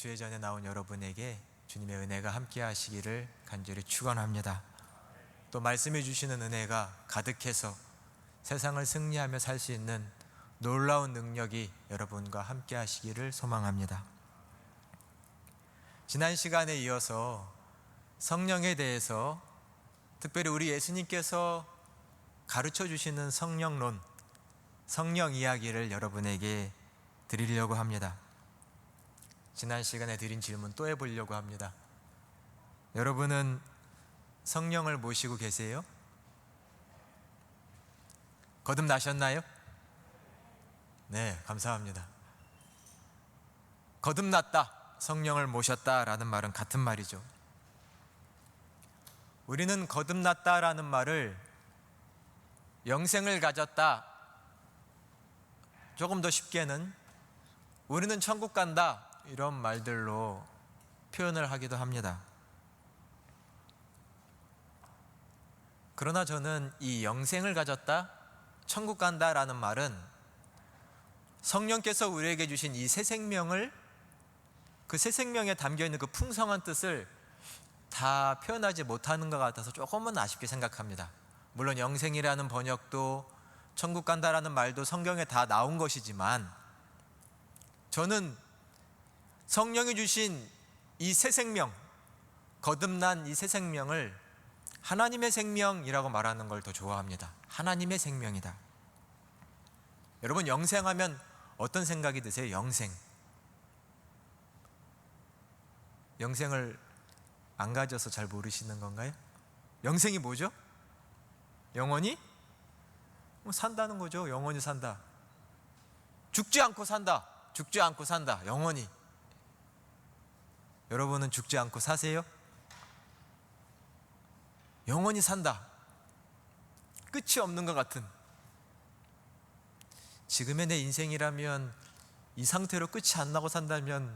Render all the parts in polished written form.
주의 전에 나온 여러분에게 주님의 은혜가 함께 하시기를 간절히 축원합니다. 또 말씀해 주시는 은혜가 가득해서 세상을 승리하며 살 수 있는 놀라운 능력이 여러분과 함께 하시기를 소망합니다. 지난 시간에 이어서 성령에 대해서, 특별히 우리 예수님께서 가르쳐 주시는 성령론, 성령 이야기를 여러분에게 드리려고 합니다. 지난 시간에 드린 질문 또 해보려고 합니다. 여러분은 성령을 모시고 계세요? 거듭나셨나요? 네, 감사합니다. 거듭났다, 성령을 모셨다라는 말은 같은 말이죠. 우리는 거듭났다라는 말을 영생을 가졌다, 조금 더 쉽게는 우리는 천국 간다, 이런 말들로 표현을 하기도 합니다. 그러나 저는 이 영생을 가졌다, 천국 간다라는 말은 성령께서 우리에게 주신 이 새 생명을, 그 새 생명에 담겨있는 그 풍성한 뜻을 다 표현하지 못하는 것 같아서 조금은 아쉽게 생각합니다. 물론 영생이라는 번역도 천국 간다라는 말도 성경에 다 나온 것이지만, 저는 성령이 주신 이 새 생명, 거듭난 이 새 생명을 하나님의 생명이라고 말하는 걸 더 좋아합니다. 하나님의 생명이다. 여러분, 영생하면 어떤 생각이 드세요? 영생을 안 가져서 잘 모르시는 건가요? 영생이 뭐죠? 영원히 산다는 거죠. 영원히 산다. 죽지 않고 산다. 죽지 않고 산다. 영원히. 여러분은 죽지 않고 사세요? 영원히 산다. 끝이 없는 것 같은, 지금의 내 인생이라면 이 상태로 끝이 안 나고 산다면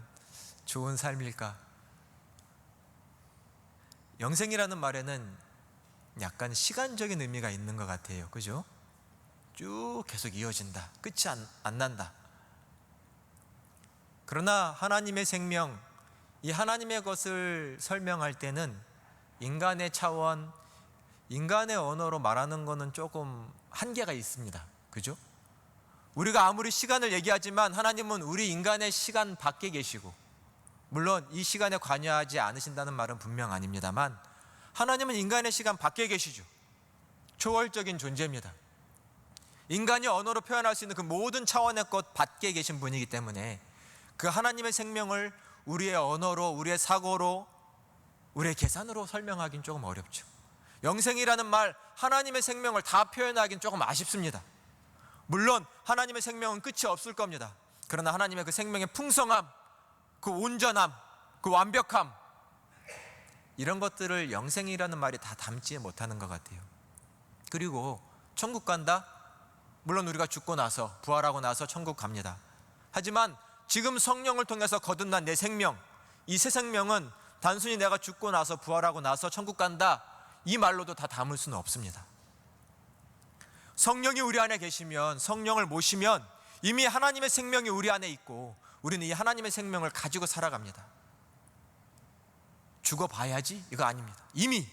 좋은 삶일까? 영생이라는 말에는 약간 시간적인 의미가 있는 것 같아요. 그죠? 쭉 계속 이어진다. 끝이 안 난다. 그러나 하나님의 생명, 이 하나님의 것을 설명할 때는 인간의 차원, 인간의 언어로 말하는 것은 조금 한계가 있습니다. 그죠? 우리가 아무리 시간을 얘기하지만 하나님은 우리 인간의 시간 밖에 계시고, 물론 이 시간에 관여하지 않으신다는 말은 분명 아닙니다만, 하나님은 인간의 시간 밖에 계시죠. 초월적인 존재입니다. 인간이 언어로 표현할 수 있는 그 모든 차원의 것 밖에 계신 분이기 때문에 그 하나님의 생명을 우리의 언어로, 우리의 사고로, 우리의 계산으로 설명하기는 조금 어렵죠. 영생이라는 말, 하나님의 생명을 다 표현하기는 조금 아쉽습니다. 물론 하나님의 생명은 끝이 없을 겁니다. 그러나 하나님의 그 생명의 풍성함, 그 온전함, 그 완벽함, 이런 것들을 영생이라는 말이 다 담지 못하는 것 같아요. 그리고 천국 간다? 물론 우리가 죽고 나서, 부활하고 나서 천국 갑니다. 하지만 지금 성령을 통해서 거듭난 내 생명, 이 새 생명은 단순히 내가 죽고 나서, 부활하고 나서 천국 간다, 이 말로도 다 담을 수는 없습니다. 성령이 우리 안에 계시면, 성령을 모시면 이미 하나님의 생명이 우리 안에 있고, 우리는 이 하나님의 생명을 가지고 살아갑니다. 죽어봐야지, 이거 아닙니다. 이미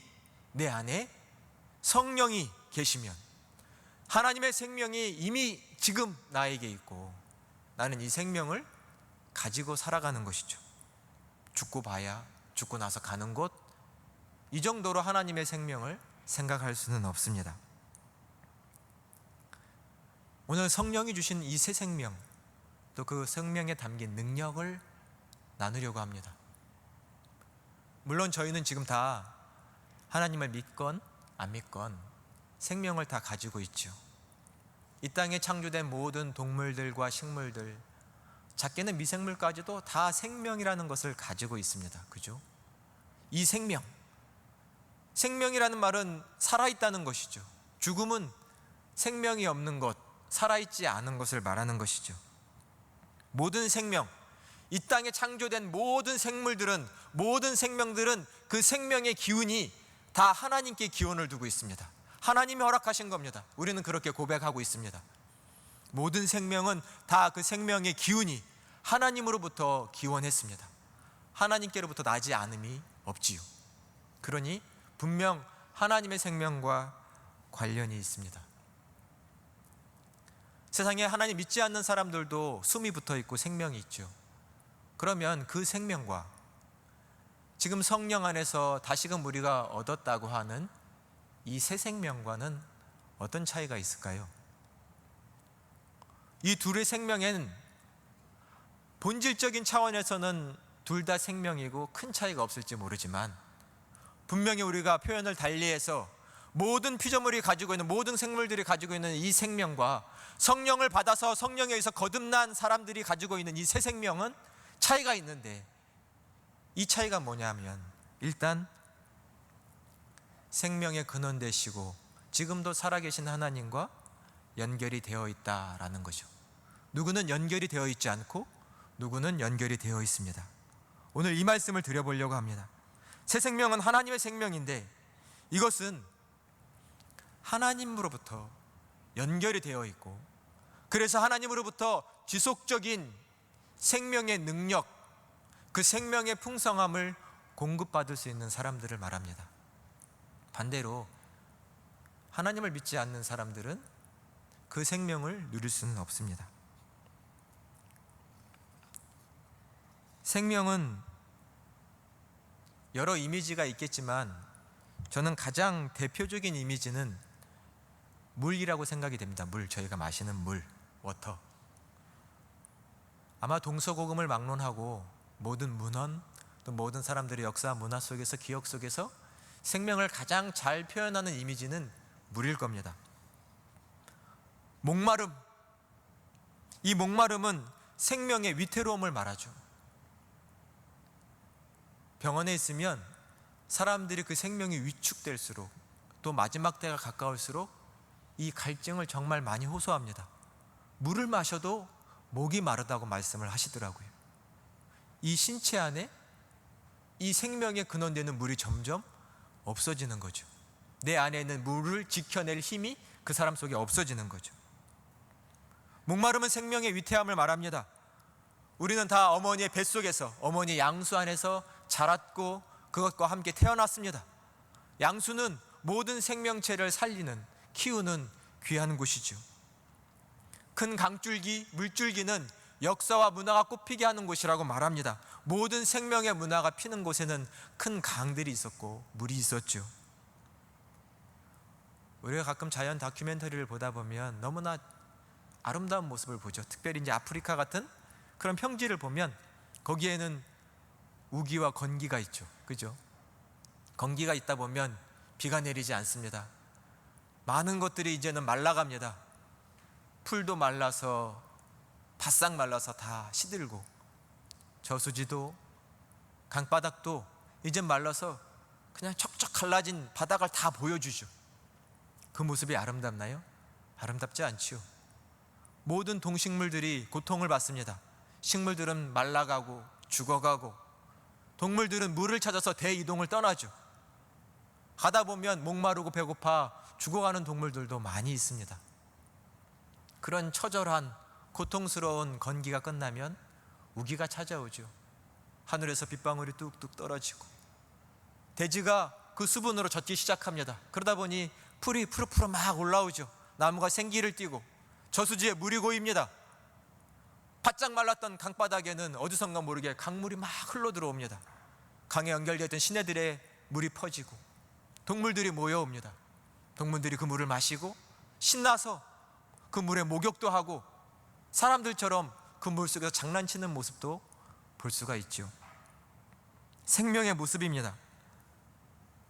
내 안에 성령이 계시면, 하나님의 생명이 이미 지금 나에게 있고, 나는 이 생명을 가지고 살아가는 것이죠. 죽고 봐야, 죽고 나서 가는 곳, 이 정도로 하나님의 생명을 생각할 수는 없습니다. 오늘 성령이 주신 이 새 생명, 또 그 생명에 담긴 능력을 나누려고 합니다. 물론 저희는 지금 다 하나님을 믿건 안 믿건 생명을 다 가지고 있죠. 이 땅에 창조된 모든 동물들과 식물들, 작게는 미생물까지도 다 생명이라는 것을 가지고 있습니다. 그죠? 이 생명이라는 말은 살아있다는 것이죠. 죽음은 생명이 없는 것, 살아있지 않은 것을 말하는 것이죠. 모든 생명, 이 땅에 창조된 모든 생물들은, 모든 생명들은 그 생명의 기운이 다 하나님께 기원을 두고 있습니다. 하나님이 허락하신 겁니다. 우리는 그렇게 고백하고 있습니다. 모든 생명은 다 그 생명의 기운이 하나님으로부터 기원했습니다. 하나님께로부터 나지 않음이 없지요. 그러니 분명 하나님의 생명과 관련이 있습니다. 세상에 하나님 믿지 않는 사람들도 숨이 붙어 있고 생명이 있죠. 그러면 그 생명과 지금 성령 안에서 다시금 우리가 얻었다고 하는 이 새 생명과는 어떤 차이가 있을까요? 이 둘의 생명엔 본질적인 차원에서는 둘 다 생명이고 큰 차이가 없을지 모르지만, 분명히 우리가 표현을 달리해서 모든 피조물이 가지고 있는, 모든 생물들이 가지고 있는 이 생명과 성령을 받아서 성령에 의해서 거듭난 사람들이 가지고 있는 이 새 생명은 차이가 있는데, 이 차이가 뭐냐면 일단 생명의 근원 되시고 지금도 살아계신 하나님과 연결이 되어 있다라는 거죠. 누구는 연결이 되어 있지 않고 누구는 연결이 되어 있습니다. 오늘 이 말씀을 드려보려고 합니다. 새 생명은 하나님의 생명인데 이것은 하나님으로부터 연결이 되어 있고, 그래서 하나님으로부터 지속적인 생명의 능력, 그 생명의 풍성함을 공급받을 수 있는 사람들을 말합니다. 반대로 하나님을 믿지 않는 사람들은 그 생명을 누릴 수는 없습니다. 생명은 여러 이미지가 있겠지만 저는 가장 대표적인 이미지는 물이라고 생각이 됩니다. 물, 저희가 마시는 물, 워터. 아마 동서고금을 막론하고 모든 문헌, 또 모든 사람들의 역사, 문화 속에서, 기억 속에서 생명을 가장 잘 표현하는 이미지는 물일 겁니다. 목마름, 이 목마름은 생명의 위태로움을 말하죠. 병원에 있으면 사람들이 그 생명이 위축될수록, 또 마지막 때가 가까울수록 이 갈증을 정말 많이 호소합니다. 물을 마셔도 목이 마르다고 말씀을 하시더라고요. 이 신체 안에 이 생명의 근원되는 물이 점점 없어지는 거죠. 내 안에 있는 물을 지켜낼 힘이 그 사람 속에 없어지는 거죠. 목마름은 생명의 위태함을 말합니다. 우리는 다 어머니의 뱃속에서, 어머니 양수 안에서 자랐고 그것과 함께 태어났습니다. 양수는 모든 생명체를 살리는, 키우는 귀한 곳이죠. 큰 강줄기, 물줄기는 역사와 문화가 꽃피게 하는 곳이라고 말합니다. 모든 생명의 문화가 피는 곳에는 큰 강들이 있었고 물이 있었죠. 우리가 가끔 자연 다큐멘터리를 보다 보면 너무나 아름다운 모습을 보죠. 특별히 이제 아프리카 같은 그런 평지를 보면 거기에는 우기와 건기가 있죠. 그죠? 건기가 있다 보면 비가 내리지 않습니다. 많은 것들이 이제는 말라갑니다. 풀도 말라서, 바싹 말라서 다 시들고, 저수지도 강바닥도 이제 말라서 그냥 척척 갈라진 바닥을 다 보여주죠. 그 모습이 아름답나요? 아름답지 않지요. 모든 동식물들이 고통을 받습니다. 식물들은 말라가고 죽어가고, 동물들은 물을 찾아서 대이동을 떠나죠. 가다 보면 목마르고 배고파 죽어가는 동물들도 많이 있습니다. 그런 처절한 고통스러운 건기가 끝나면 우기가 찾아오죠. 하늘에서 빗방울이 뚝뚝 떨어지고 대지가 그 수분으로 젖기 시작합니다. 그러다 보니 풀이 푸르푸르 막 올라오죠. 나무가 생기를 띠고 저수지에 물이 고입니다. 바짝 말랐던 강바닥에는 어디선가 모르게 강물이 막 흘러 들어옵니다. 강에 연결되어 있던 시내들의 물이 퍼지고 동물들이 모여옵니다. 동물들이 그 물을 마시고 신나서 그 물에 목욕도 하고 사람들처럼 그 물 속에서 장난치는 모습도 볼 수가 있죠. 생명의 모습입니다.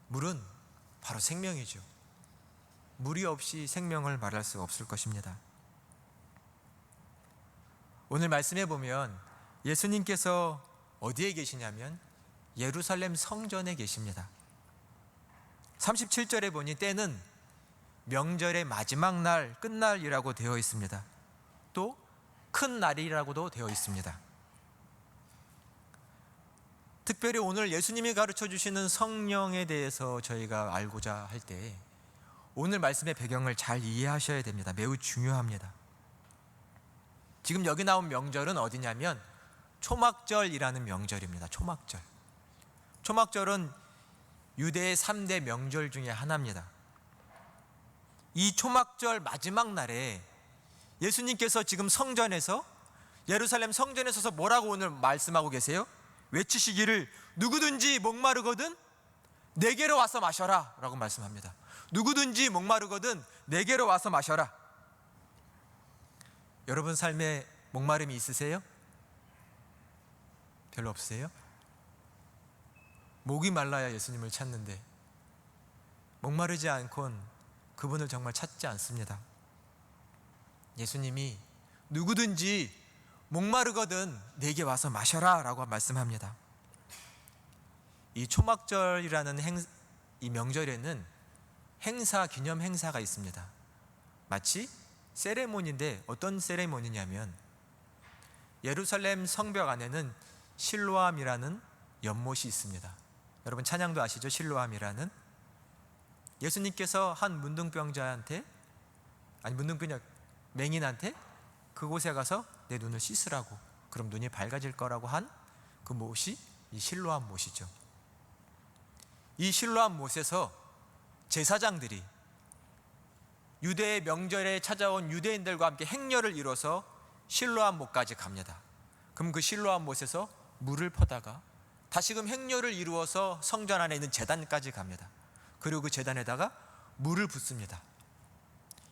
물은 바로 생명이죠. 물이 없이 생명을 말할 수 없을 것입니다. 오늘 말씀해 보면 예수님께서 어디에 계시냐면 예루살렘 성전에 계십니다. 37절에 보니 때는 명절의 마지막 날, 끝날이라고 되어 있습니다. 또 큰 날이라고도 되어 있습니다. 특별히 오늘 예수님이 가르쳐 주시는 성령에 대해서 저희가 알고자 할 때 오늘 말씀의 배경을 잘 이해하셔야 됩니다. 매우 중요합니다. 지금 여기 나온 명절은 어디냐면 초막절이라는 명절입니다. 초막절. 초막절은 유대의 3대 명절 중에 하나입니다. 이 초막절 마지막 날에 예수님께서 지금 성전에서, 예루살렘 성전에 서서 뭐라고 오늘 말씀하고 계세요? 외치시기를 누구든지 목마르거든 내게로 와서 마셔라 라고 말씀합니다. 누구든지 목마르거든 내게로 와서 마셔라. 여러분 삶에 목마름이 있으세요? 별로 없으세요? 목이 말라야 예수님을 찾는데 목마르지 않곤 그분을 정말 찾지 않습니다. 예수님이 누구든지 목마르거든 내게 와서 마셔라 라고 말씀합니다. 이 초막절이라는 이 명절에는 행사, 기념 행사가 있습니다. 마치 세레모니인데 어떤 세레모니냐면 예루살렘 성벽 안에는 실로암이라는 연못이 있습니다. 여러분 찬양도 아시죠? 실로암이라는. 예수님께서 한 문둥병자한테, 아니 문둥병자 맹인한테 그곳에 가서 내 눈을 씻으라고, 그럼 눈이 밝아질 거라고 한 그 못이 이 실로암 못이죠. 이 실로암 못에서 제사장들이 유대의 명절에 찾아온 유대인들과 함께 행렬을 이뤄서 실로암 못까지 갑니다. 그럼 그 실로암 못에서 물을 퍼다가 다시금 행렬을 이루어서 성전 안에 있는 제단까지 갑니다. 그리고 그 제단에다가 물을 붓습니다.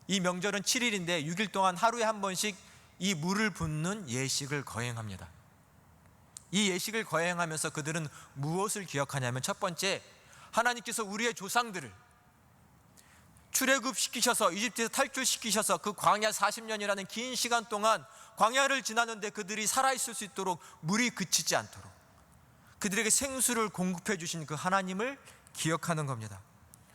이 명절은 7일인데 6일 동안 하루에 한 번씩 이 물을 붓는 예식을 거행합니다. 이 예식을 거행하면서 그들은 무엇을 기억하냐면, 첫 번째, 하나님께서 우리의 조상들을 출애굽시키셔서 이집트에서 탈출시키셔서 그 광야 40년이라는 긴 시간 동안 광야를 지나는데 그들이 살아있을 수 있도록 물이 그치지 않도록 그들에게 생수를 공급해 주신 그 하나님을 기억하는 겁니다.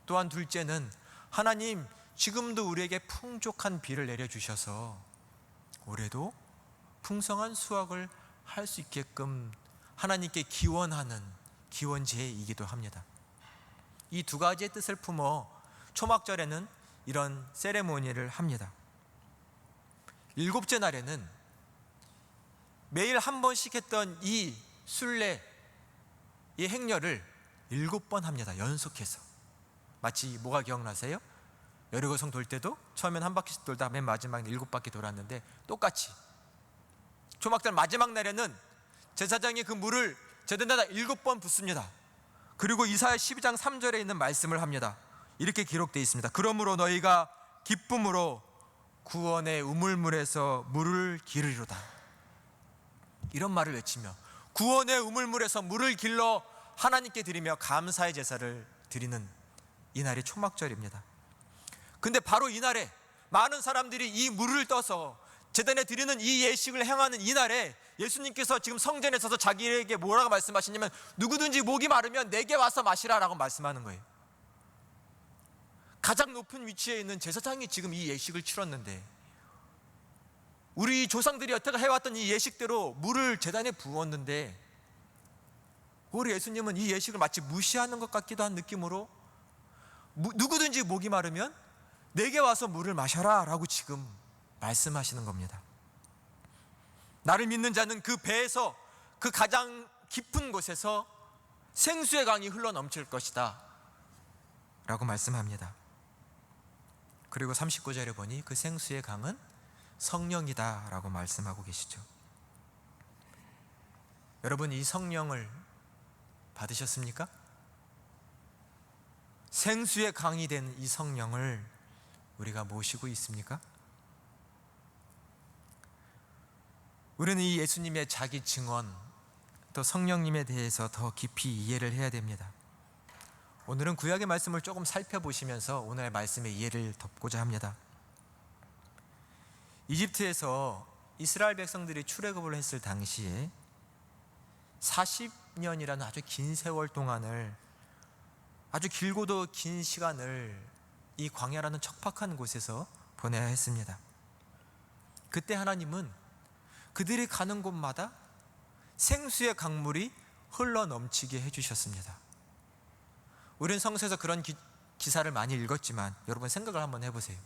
또한 둘째는, 하나님 지금도 우리에게 풍족한 비를 내려주셔서 올해도 풍성한 수확을 할 수 있게끔 하나님께 기원하는 기원제이기도 합니다. 이 두 가지의 뜻을 품어 초막절에는 이런 세레모니를 합니다. 7째 날에는 매일 한 번씩 했던 이 순례, 이 행렬을 7번 합니다. 연속해서. 마치 뭐가 기억나세요? 여리고성 돌 때도 처음엔 한 바퀴씩 돌다 맨 마지막에 7바퀴 돌았는데 똑같이 초막절 마지막 날에는 제사장이 그 물을 제단에다 7번 붓습니다. 그리고 이사야 12장 3절에 있는 말씀을 합니다. 이렇게 기록되어 있습니다. 그러므로 너희가 기쁨으로 구원의 우물물에서 물을 기르리로다. 이런 말을 외치며 구원의 우물물에서 물을 길러 하나님께 드리며 감사의 제사를 드리는 이날이 초막절입니다. 근데 바로 이날에 많은 사람들이 이 물을 떠서 제단에 드리는 이 예식을 행하는 이날에 예수님께서 지금 성전에 서서 자기에게 뭐라고 말씀하시냐면 누구든지 목이 마르면 내게 와서 마시라 라고 말씀하는 거예요. 가장 높은 위치에 있는 제사장이 지금 이 예식을 치렀는데, 우리 조상들이 여태껏 해왔던 이 예식대로 물을 제단에 부었는데 우리 예수님은 이 예식을 마치 무시하는 것 같기도 한 느낌으로 누구든지 목이 마르면 내게 와서 물을 마셔라 라고 지금 말씀하시는 겁니다. 나를 믿는 자는 그 배에서, 그 가장 깊은 곳에서 생수의 강이 흘러 넘칠 것이다 라고 말씀합니다. 그리고 39절에 보니 그 생수의 강은 성령이다 라고 말씀하고 계시죠. 여러분, 이 성령을 받으셨습니까? 생수의 강이 된 이 성령을 우리가 모시고 있습니까? 우리는 이 예수님의 자기 증언, 또 성령님에 대해서 더 깊이 이해를 해야 됩니다. 오늘은 구약의 말씀을 조금 살펴보시면서 오늘의 말씀의 이해를 돕고자 합니다. 이집트에서 이스라엘 백성들이 출애굽을 했을 당시에 40년이라는 아주 긴 세월 동안을, 아주 길고도 긴 시간을 이 광야라는 척박한 곳에서 보내야 했습니다. 그때 하나님은 그들이 가는 곳마다 생수의 강물이 흘러 넘치게 해주셨습니다. 우리는 성서에서 그런 기사를 많이 읽었지만 여러분 생각을 한번 해보세요.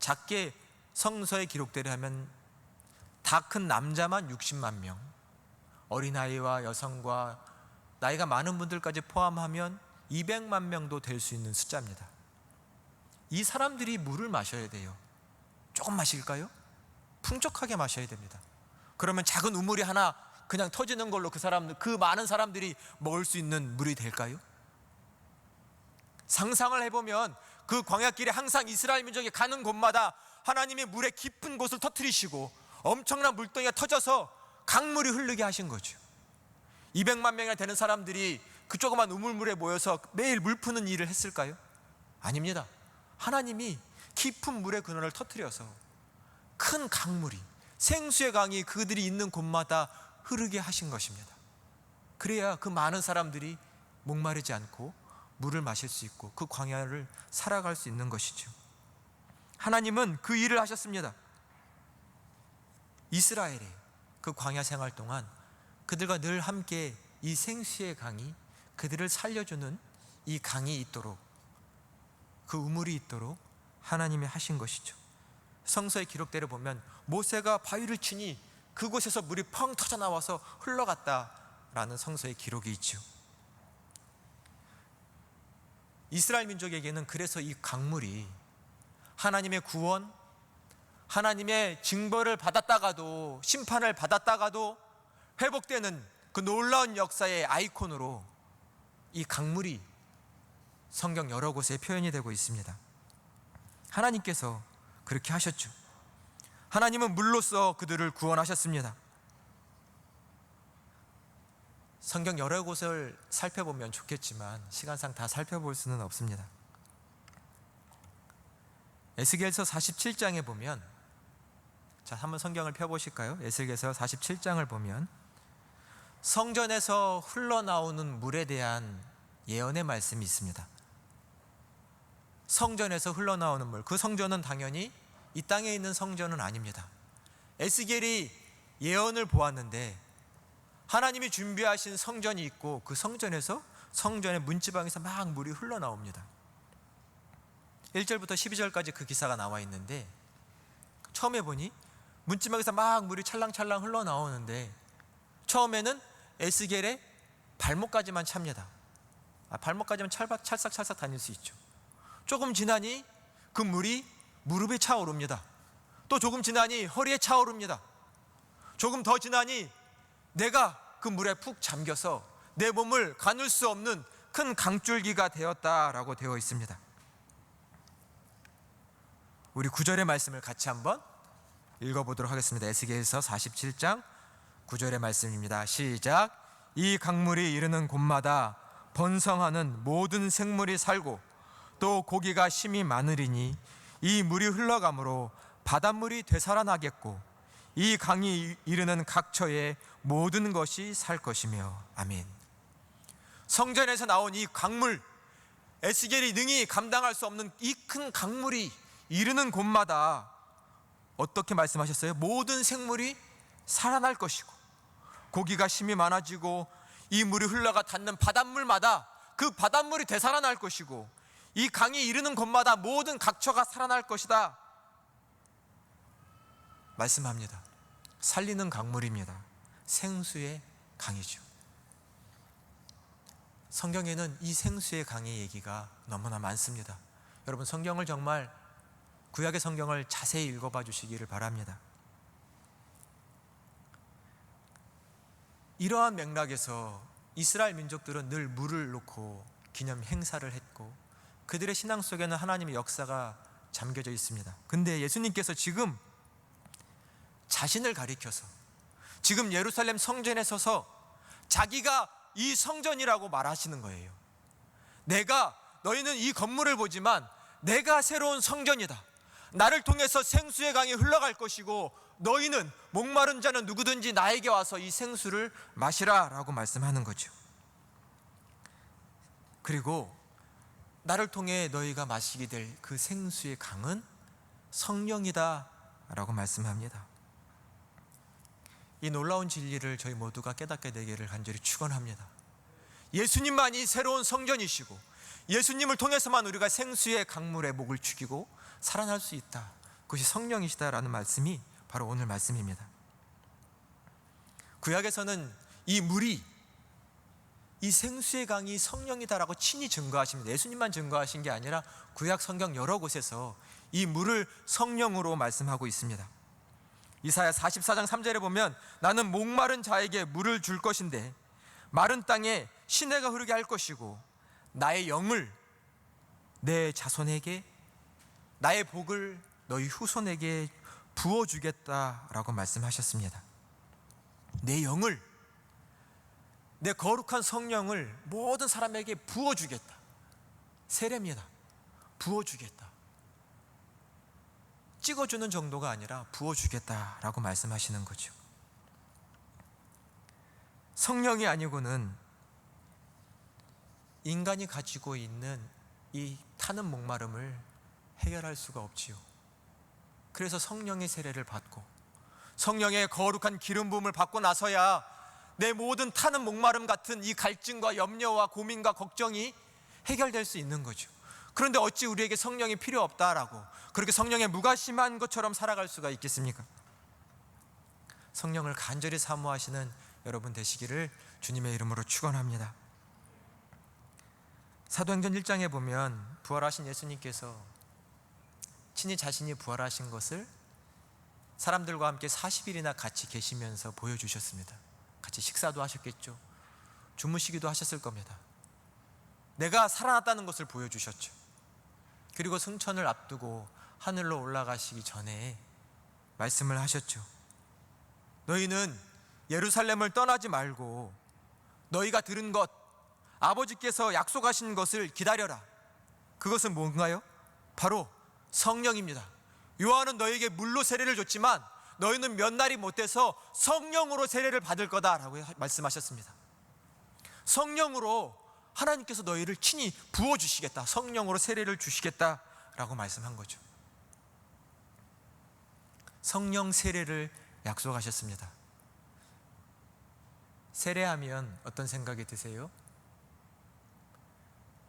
작게 성서에 기록되려 하면 다 큰 남자만 60만 명, 어린아이와 여성과 나이가 많은 분들까지 포함하면 200만 명도 될 수 있는 숫자입니다. 이 사람들이 물을 마셔야 돼요. 조금 마실까요? 풍족하게 마셔야 됩니다. 그러면 작은 우물이 하나 그냥 터지는 걸로 그 많은 사람들이 먹을 수 있는 물이 될까요? 상상을 해보면 그 광야길에 항상 이스라엘 민족이 가는 곳마다 하나님이 물의 깊은 곳을 터뜨리시고 엄청난 물동이가 터져서 강물이 흐르게 하신 거죠. 200만 명이나 되는 사람들이 그 조그만 우물물에 모여서 매일 물 푸는 일을 했을까요? 아닙니다. 하나님이 깊은 물의 근원을 터뜨려서 큰 강물이, 생수의 강이 그들이 있는 곳마다 흐르게 하신 것입니다. 그래야 그 많은 사람들이 목마르지 않고 물을 마실 수 있고 그 광야를 살아갈 수 있는 것이죠. 하나님은 그 일을 하셨습니다. 이스라엘의 그 광야 생활 동안 그들과 늘 함께 이 생수의 강이, 그들을 살려주는 이 강이 있도록, 그 우물이 있도록 하나님이 하신 것이죠. 성서의 기록대로 보면 모세가 바위를 치니 그곳에서 물이 펑 터져 나와서 흘러갔다라는 성서의 기록이 있죠. 이스라엘 민족에게는 그래서 이 강물이 하나님의 구원, 하나님의 징벌을 받았다가도, 심판을 받았다가도 회복되는 그 놀라운 역사의 아이콘으로 이 강물이 성경 여러 곳에 표현이 되고 있습니다. 하나님께서 그렇게 하셨죠. 하나님은 물로써 그들을 구원하셨습니다. 성경 여러 곳을 살펴보면 좋겠지만 시간상 다 살펴볼 수는 없습니다. 에스겔서 47장에 보면, 자, 한번 성경을 펴보실까요? 에스겔서 47장을 보면 성전에서 흘러나오는 물에 대한 예언의 말씀이 있습니다. 성전에서 흘러나오는 물, 그 성전은 당연히 이 땅에 있는 성전은 아닙니다. 에스겔이 예언을 보았는데 하나님이 준비하신 성전이 있고 그 성전에서, 성전의 문지방에서 막 물이 흘러나옵니다. 1절부터 12절까지 그 기사가 나와 있는데, 처음에 보니 문지방에서 막 물이 찰랑찰랑 흘러나오는데 처음에는 에스겔의 발목까지만 찹니다. 발목까지만 찰싹찰싹 다닐 수 있죠. 조금 지나니 그 물이 무릎에 차오릅니다. 또 조금 지나니 허리에 차오릅니다. 조금 더 지나니 내가 그 물에 푹 잠겨서 내 몸을 가눌 수 없는 큰 강줄기가 되었다라고 되어 있습니다. 우리 9절의 말씀을 같이 한번 읽어보도록 하겠습니다. 에스겔서 47장 9절의 말씀입니다. 시작. 이 강물이 이르는 곳마다 번성하는 모든 생물이 살고 또 고기가 심이 많으리니 이 물이 흘러가므로 바닷물이 되살아나겠고 이 강이 이르는 각처에 모든 것이 살 것이며. 아멘. 성전에서 나온 이 강물, 에스겔이 능히 감당할 수 없는 이 큰 강물이 이르는 곳마다 어떻게 말씀하셨어요? 모든 생물이 살아날 것이고 고기가 심이 많아지고 이 물이 흘러가 닿는 바닷물마다 그 바닷물이 되살아날 것이고 이 강이 이르는 곳마다 모든 각처가 살아날 것이다 말씀합니다. 살리는 강물입니다. 생수의 강이죠. 성경에는 이 생수의 강의 얘기가 너무나 많습니다. 여러분, 성경을 정말, 구약의 성경을 자세히 읽어봐 주시기를 바랍니다. 이러한 맥락에서 이스라엘 민족들은 늘 물을 놓고 기념 행사를 했고 그들의 신앙 속에는 하나님의 역사가 잠겨져 있습니다. 근데 예수님께서 지금 자신을 가리켜서 지금 예루살렘 성전에 서서 자기가 이 성전이라고 말하시는 거예요. 너희는 이 건물을 보지만 내가 새로운 성전이다. 나를 통해서 생수의 강이 흘러갈 것이고 너희는, 목마른 자는 누구든지 나에게 와서 이 생수를 마시라 라고 말씀하는 거죠. 그리고 나를 통해 너희가 마시게 될 그 생수의 강은 성령이다 라고 말씀합니다. 이 놀라운 진리를 저희 모두가 깨닫게 되기를 간절히 축원합니다. 예수님만이 새로운 성전이시고 예수님을 통해서만 우리가 생수의 강물에 목을 축이고 살아날 수 있다. 그것이 성령이시다라는 말씀이 바로 오늘 말씀입니다. 구약에서는 이 물이, 이 생수의 강이 성령이다라고 친히 증거하십니다. 예수님만 증거하신 게 아니라 구약 성경 여러 곳에서 이 물을 성령으로 말씀하고 있습니다. 이사야 44장 3절에 보면 나는 목마른 자에게 물을 줄 것인데 마른 땅에 시내가 흐르게 할 것이고 나의 영을 내 자손에게, 나의 복을 너희 후손에게 부어주겠다라고 말씀하셨습니다. 내 영을, 내 거룩한 성령을 모든 사람에게 부어주겠다. 세례입니다. 부어주겠다. 찍어주는 정도가 아니라 부어주겠다라고 말씀하시는 거죠. 성령이 아니고는 인간이 가지고 있는 이 타는 목마름을 해결할 수가 없지요. 그래서 성령의 세례를 받고 성령의 거룩한 기름 부음을 받고 나서야 내 모든 타는 목마름 같은 이 갈증과 염려와 고민과 걱정이 해결될 수 있는 거죠. 그런데 어찌 우리에게 성령이 필요 없다라고 그렇게 성령에 무관심한 것처럼 살아갈 수가 있겠습니까? 성령을 간절히 사모하시는 여러분 되시기를 주님의 이름으로 축원합니다. 사도행전 1장에 보면 부활하신 예수님께서 친히 자신이 부활하신 것을 사람들과 함께 40일이나 같이 계시면서 보여주셨습니다. 같이 식사도 하셨겠죠. 주무시기도 하셨을 겁니다. 내가 살아났다는 것을 보여주셨죠. 그리고 승천을 앞두고 하늘로 올라가시기 전에 말씀을 하셨죠. 너희는 예루살렘을 떠나지 말고 너희가 들은 것, 아버지께서 약속하신 것을 기다려라. 그것은 뭔가요? 바로 성령입니다. 요한은 너희에게 물로 세례를 줬지만 너희는 몇 날이 못 돼서 성령으로 세례를 받을 거다라고 말씀하셨습니다. 성령으로 하나님께서 너희를 친히 부어주시겠다, 성령으로 세례를 주시겠다라고 말씀한 거죠. 성령 세례를 약속하셨습니다. 세례하면 어떤 생각이 드세요?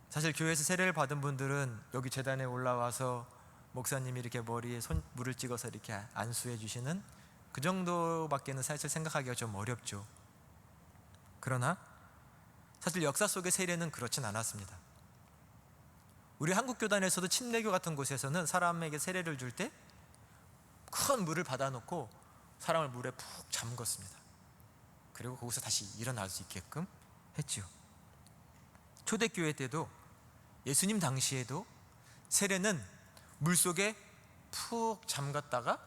사실 교회에서 세례를 받은 분들은 여기 제단에 올라와서 목사님이 이렇게 머리에 물을 찍어서 이렇게 안수해 주시는 그 정도밖에는 사실 생각하기가 좀 어렵죠. 그러나 사실 역사 속의 세례는 그렇진 않았습니다. 우리 한국교단에서도 침례교 같은 곳에서는 사람에게 세례를 줄 때 큰 물을 받아놓고 사람을 물에 푹 잠궜습니다. 그리고 거기서 다시 일어날 수 있게끔 했죠. 초대교회 때도 예수님 당시에도 세례는 물속에 푹 잠갔다가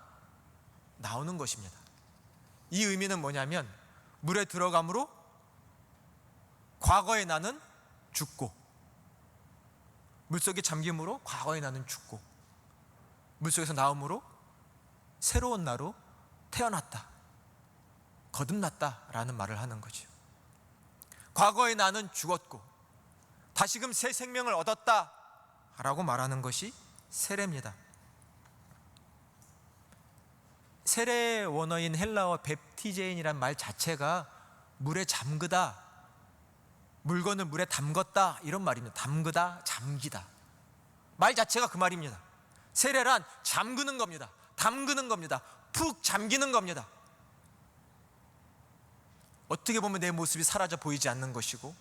나오는 것입니다. 이 의미는 뭐냐면 물에 들어감으로 과거의 나는 죽고, 물속에 잠김으로 과거의 나는 죽고, 물속에서 나옴으로 새로운 나로 태어났다, 거듭났다라는 말을 하는 거죠. 과거의 나는 죽었고 다시금 새 생명을 얻었다라고 말하는 것이 세례입니다. 세례 원어인 헬라어 뱁티제인이란 말 자체가 물에 잠그다, 물건을 물에 담궜다 이런 말입니다. 담그다, 잠기다. 말 자체가 그 말입니다. 세례란 잠그는 겁니다. 담그는 겁니다. 푹 잠기는 겁니다. 어떻게 보면 내 모습이 사라져 보이지 않는 것이고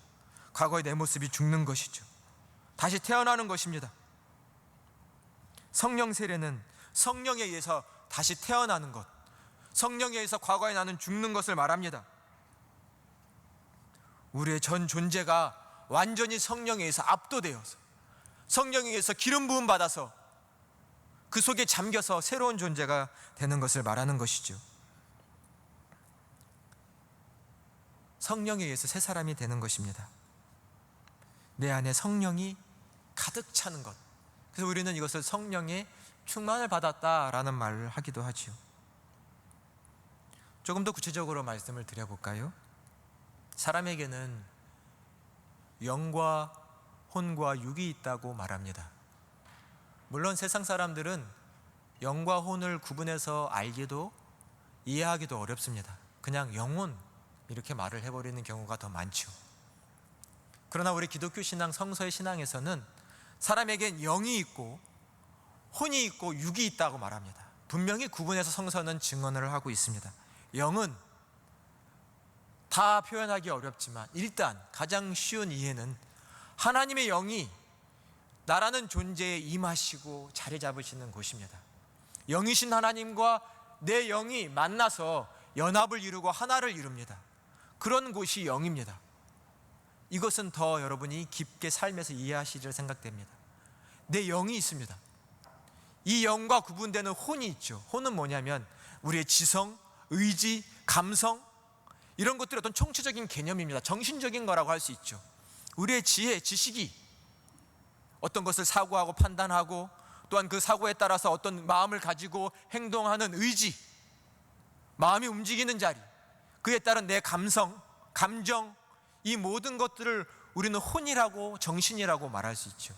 과거의 내 모습이 죽는 것이죠. 다시 태어나는 것입니다. 성령 세례는 성령에 의해서 다시 태어나는 것, 성령에 의해서 과거의 나는 죽는 것을 말합니다. 우리의 전 존재가 완전히 성령에 의해서 압도되어서 성령에 의해서 기름 부음 받아서 그 속에 잠겨서 새로운 존재가 되는 것을 말하는 것이죠. 성령에 의해서 새 사람이 되는 것입니다. 내 안에 성령이 가득 차는 것. 그래서 우리는 이것을 성령의 충만을 받았다라는 말을 하기도 하지요. 조금 더 구체적으로 말씀을 드려볼까요? 사람에게는 영과 혼과 육이 있다고 말합니다. 물론 세상 사람들은 영과 혼을 구분해서 알기도 이해하기도 어렵습니다. 그냥 영혼 이렇게 말을 해버리는 경우가 더 많죠. 그러나 우리 기독교 신앙, 성서의 신앙에서는 사람에겐 영이 있고 혼이 있고 육이 있다고 말합니다. 분명히 구분해서 성서는 증언을 하고 있습니다. 영은 다 표현하기 어렵지만 일단 가장 쉬운 이해는 하나님의 영이 나라는 존재에 임하시고 자리 잡으시는 곳입니다. 영이신 하나님과 내 영이 만나서 연합을 이루고 하나를 이룹니다. 그런 곳이 영입니다. 이것은 더 여러분이 깊게 삶에서 이해하시리라 생각됩니다. 내 영이 있습니다. 이 영과 구분되는 혼이 있죠. 혼은 뭐냐면 우리의 지성, 의지, 감성, 이런 것들이 어떤 총체적인 개념입니다. 정신적인 거라고 할 수 있죠. 우리의 지혜, 지식이 어떤 것을 사고하고 판단하고, 또한 그 사고에 따라서 어떤 마음을 가지고 행동하는 의지, 마음이 움직이는 자리, 그에 따른 내 감성, 감정, 이 모든 것들을 우리는 혼이라고 정신이라고 말할 수 있죠.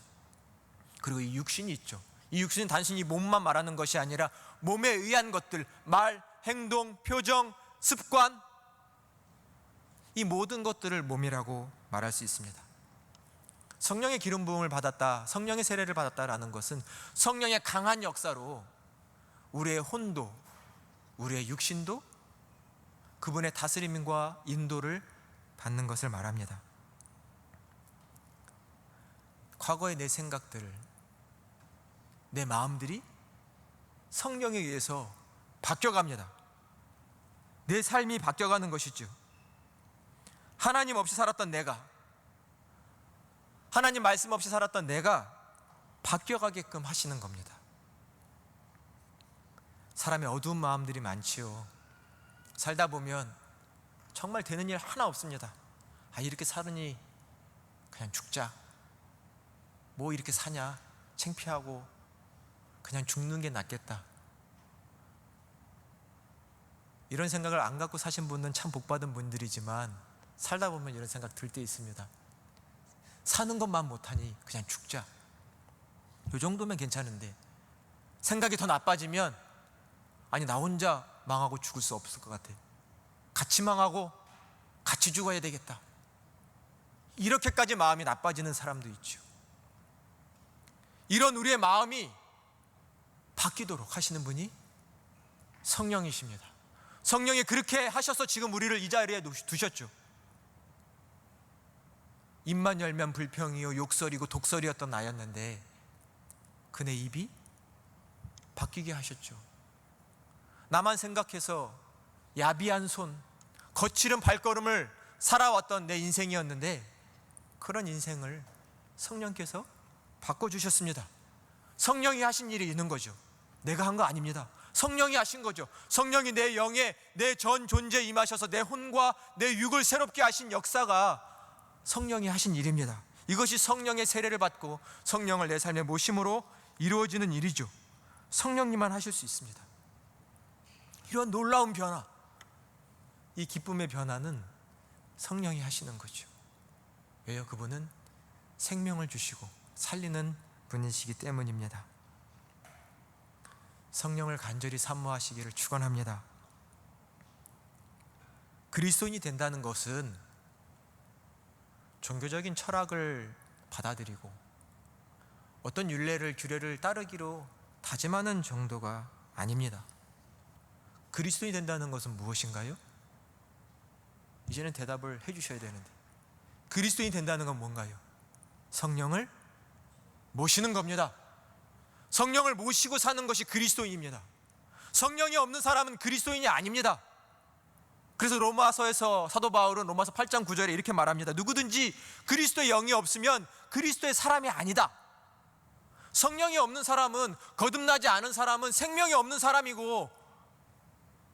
그리고 이 육신이 있죠. 이 육신은 단순히 몸만 말하는 것이 아니라 몸에 의한 것들, 말, 행동, 표정, 습관, 이 모든 것들을 몸이라고 말할 수 있습니다. 성령의 기름 부음을 받았다, 성령의 세례를 받았다라는 것은 성령의 강한 역사로 우리의 혼도, 우리의 육신도 그분의 다스림과 인도를 받는 것을 말합니다. 과거의 내 생각들, 내 마음들이 성령에 의해서 바뀌어갑니다. 내 삶이 바뀌어가는 것이죠. 하나님 없이 살았던 내가, 하나님 말씀 없이 살았던 내가 바뀌어가게끔 하시는 겁니다. 사람의 어두운 마음들이 많지요. 살다 보면 정말 되는 일 하나 없습니다. 이렇게 사느니 그냥 죽자, 뭐 이렇게 사냐, 창피하고 그냥 죽는 게 낫겠다, 이런 생각을 안 갖고 사신 분은 참 복받은 분들이지만 살다 보면 이런 생각 들 때 있습니다. 사는 것만 못하니 그냥 죽자, 이 정도면 괜찮은데 생각이 더 나빠지면 나 혼자 망하고 죽을 수 없을 것 같아, 같이 망하고 같이 죽어야 되겠다, 이렇게까지 마음이 나빠지는 사람도 있죠. 이런 우리의 마음이 바뀌도록 하시는 분이 성령이십니다. 성령이 그렇게 하셔서 지금 우리를 이 자리에 두셨죠. 입만 열면 불평이요 욕설이고 독설이었던 나였는데 그네 입이 바뀌게 하셨죠. 나만 생각해서 야비한 손, 거칠은 발걸음을 살아왔던 내 인생이었는데 그런 인생을 성령께서 바꿔주셨습니다. 성령이 하신 일이 있는 거죠. 내가 한 거 아닙니다. 성령이 하신 거죠. 성령이 내 영에, 내 전 존재에 임하셔서 내 혼과 내 육을 새롭게 하신 역사가 성령이 하신 일입니다. 이것이 성령의 세례를 받고 성령을 내 삶에 모심으로 이루어지는 일이죠. 성령님만 하실 수 있습니다. 이런 놀라운 변화, 이 기쁨의 변화는 성령이 하시는 거죠. 왜요? 그분은 생명을 주시고 살리는 분이시기 때문입니다. 성령을 간절히 사모하시기를 축원합니다. 그리스도인이 된다는 것은 종교적인 철학을 받아들이고 어떤 율례를 규례를 따르기로 다짐하는 정도가 아닙니다. 그리스도인이 된다는 것은 무엇인가요? 이제는 대답을 해주셔야 되는데, 그리스도인이 된다는 건 뭔가요? 성령을 모시는 겁니다. 성령을 모시고 사는 것이 그리스도인입니다. 성령이 없는 사람은 그리스도인이 아닙니다. 그래서 로마서에서 사도 바울은 로마서 8장 9절에 이렇게 말합니다. 누구든지 그리스도의 영이 없으면 그리스도의 사람이 아니다. 성령이 없는 사람은, 거듭나지 않은 사람은 생명이 없는 사람이고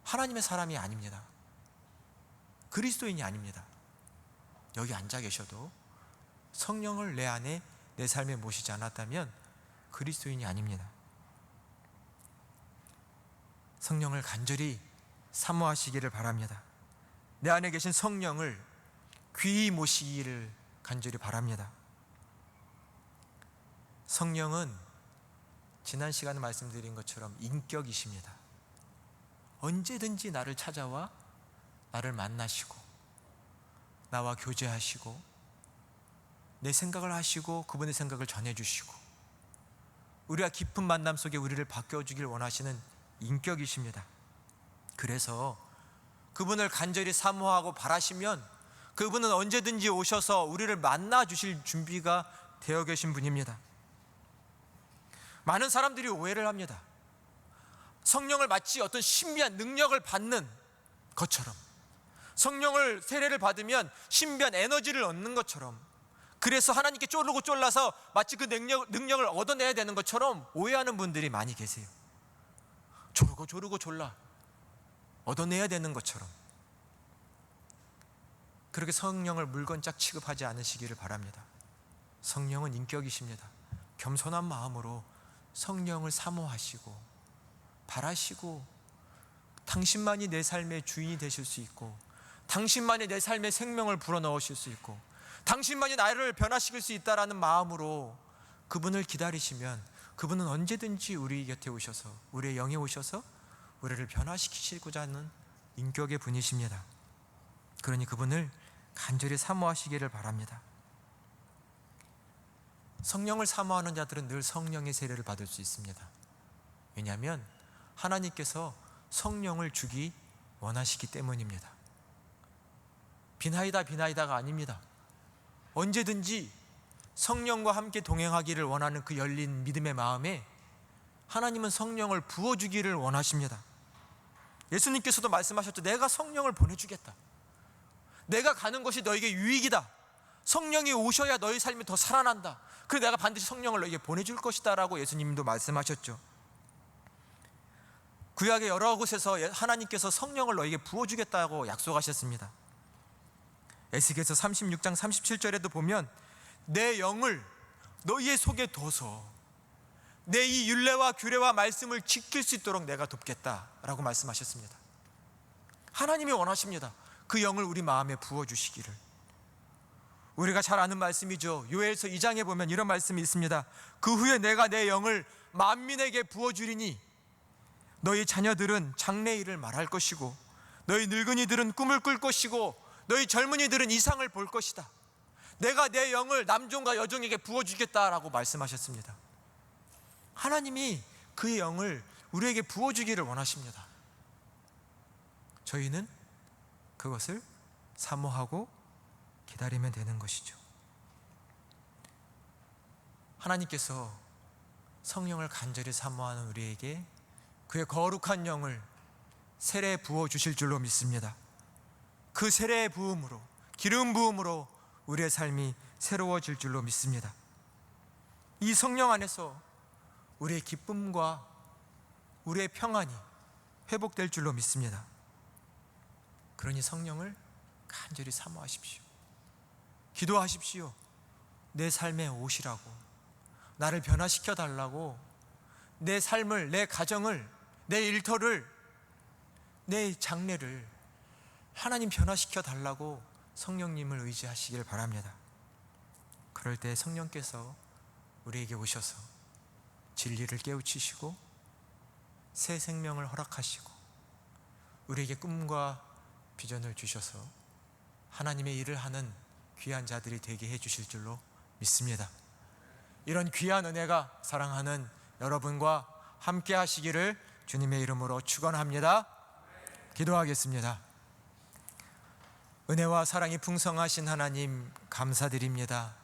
하나님의 사람이 아닙니다. 그리스도인이 아닙니다. 여기 앉아 계셔도 성령을 내 안에, 내 삶에 모시지 않았다면 그리스도인이 아닙니다. 성령을 간절히 사모하시기를 바랍니다. 내 안에 계신 성령을 귀히 모시기를 간절히 바랍니다. 성령은 지난 시간에 말씀드린 것처럼 인격이십니다. 언제든지 나를 찾아와 나를 만나시고 나와 교제하시고 내 생각을 하시고 그분의 생각을 전해주시고 우리와 깊은 만남 속에 우리를 바꿔주길 원하시는 인격이십니다. 그래서 그분을 간절히 사모하고 바라시면 그분은 언제든지 오셔서 우리를 만나 주실 준비가 되어 계신 분입니다. 많은 사람들이 오해를 합니다. 성령을 마치 어떤 신비한 능력을 받는 것처럼, 성령을 세례를 받으면 신비한 에너지를 얻는 것처럼, 그래서 하나님께 쫄르고 쫄라서 마치 그 능력을 얻어내야 되는 것처럼 오해하는 분들이 많이 계세요. 조르고 졸라 얻어내야 되는 것처럼. 그렇게 성령을 물건짝 취급하지 않으시기를 바랍니다. 성령은 인격이십니다. 겸손한 마음으로 성령을 사모하시고 바라시고, 당신만이 내 삶의 주인이 되실 수 있고, 당신만이 내 삶의 생명을 불어넣으실 수 있고, 당신만이 나를 변화시킬 수 있다라는 마음으로 그분을 기다리시면 그분은 언제든지 우리 곁에 오셔서, 우리의 영에 오셔서 우리를 변화시키시고자 하는 인격의 분이십니다. 그러니 그분을 간절히 사모하시기를 바랍니다. 성령을 사모하는 자들은 늘 성령의 세례를 받을 수 있습니다. 왜냐하면 하나님께서 성령을 주기 원하시기 때문입니다. 비나이다가 아닙니다. 언제든지 성령과 함께 동행하기를 원하는 그 열린 믿음의 마음에 하나님은 성령을 부어주기를 원하십니다. 예수님께서도 말씀하셨죠. 내가 성령을 보내주겠다. 내가 가는 것이 너에게 유익이다. 성령이 오셔야 너의 삶이 더 살아난다. 그래서 내가 반드시 성령을 너에게 보내줄 것이다 라고 예수님도 말씀하셨죠. 구약의 여러 곳에서 하나님께서 성령을 너에게 부어주겠다고 약속하셨습니다. 에스겔서 36장 37절에도 보면 내 영을 너희의 속에 둬서 내 이 율례와 규례와 말씀을 지킬 수 있도록 내가 돕겠다라고 말씀하셨습니다. 하나님이 원하십니다. 그 영을 우리 마음에 부어주시기를. 우리가 잘 아는 말씀이죠. 요엘서 2장에 보면 이런 말씀이 있습니다. 그 후에 내가 내 영을 만민에게 부어주리니 너희 자녀들은 장래일을 말할 것이고 너희 늙은이들은 꿈을 꿀 것이고 너희 젊은이들은 이상을 볼 것이다. 내가 내 영을 남종과 여종에게 부어주겠다라고 말씀하셨습니다. 하나님이 그의 영을 우리에게 부어주기를 원하십니다. 저희는 그것을 사모하고 기다리면 되는 것이죠. 하나님께서 성령을 간절히 사모하는 우리에게 그의 거룩한 영을 세례 부어 주실 줄로 믿습니다. 그 세례의 부음으로, 기름 부음으로 우리의 삶이 새로워질 줄로 믿습니다. 이 성령 안에서 우리의 기쁨과 우리의 평안이 회복될 줄로 믿습니다. 그러니 성령을 간절히 사모하십시오. 기도하십시오. 내 삶에 오시라고, 나를 변화시켜 달라고, 내 삶을, 내 가정을, 내 일터를, 내 장래를 하나님 변화시켜 달라고 성령님을 의지하시길 바랍니다. 그럴 때 성령께서 우리에게 오셔서 진리를 깨우치시고 새 생명을 허락하시고 우리에게 꿈과 비전을 주셔서 하나님의 일을 하는 귀한 자들이 되게 해주실 줄로 믿습니다. 이런 귀한 은혜가 사랑하는 여러분과 함께 하시기를 주님의 이름으로 축원합니다. 기도하겠습니다. 은혜와 사랑이 풍성하신 하나님 감사드립니다.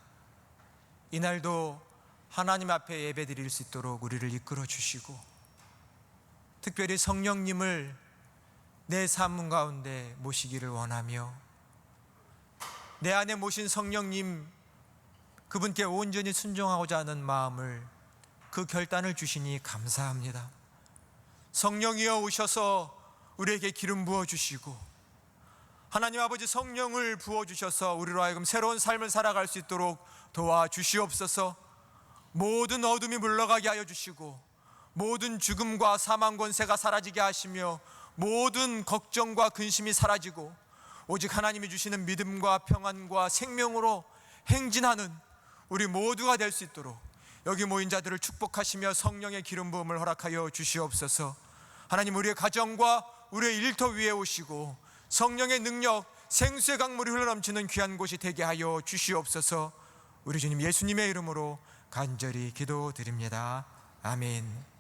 이날도 하나님 앞에 예배드릴 수 있도록 우리를 이끌어 주시고 특별히 성령님을 내 삶 가운데 모시기를 원하며 내 안에 모신 성령님 그분께 온전히 순종하고자 하는 마음을 그 결단을 주시니 감사합니다. 성령이여 오셔서 우리에게 기름 부어주시고 하나님 아버지 성령을 부어주셔서 우리로 하여금 새로운 삶을 살아갈 수 있도록 도와주시옵소서. 모든 어둠이 물러가게 하여 주시고 모든 죽음과 사망 권세가 사라지게 하시며 모든 걱정과 근심이 사라지고 오직 하나님이 주시는 믿음과 평안과 생명으로 행진하는 우리 모두가 될 수 있도록 여기 모인 자들을 축복하시며 성령의 기름 부음을 허락하여 주시옵소서. 하나님 우리의 가정과 우리의 일터 위에 오시고 성령의 능력 생수의 강물이 흘러넘치는 귀한 곳이 되게 하여 주시옵소서. 우리 주님 예수님의 이름으로 간절히 기도드립니다. 아멘.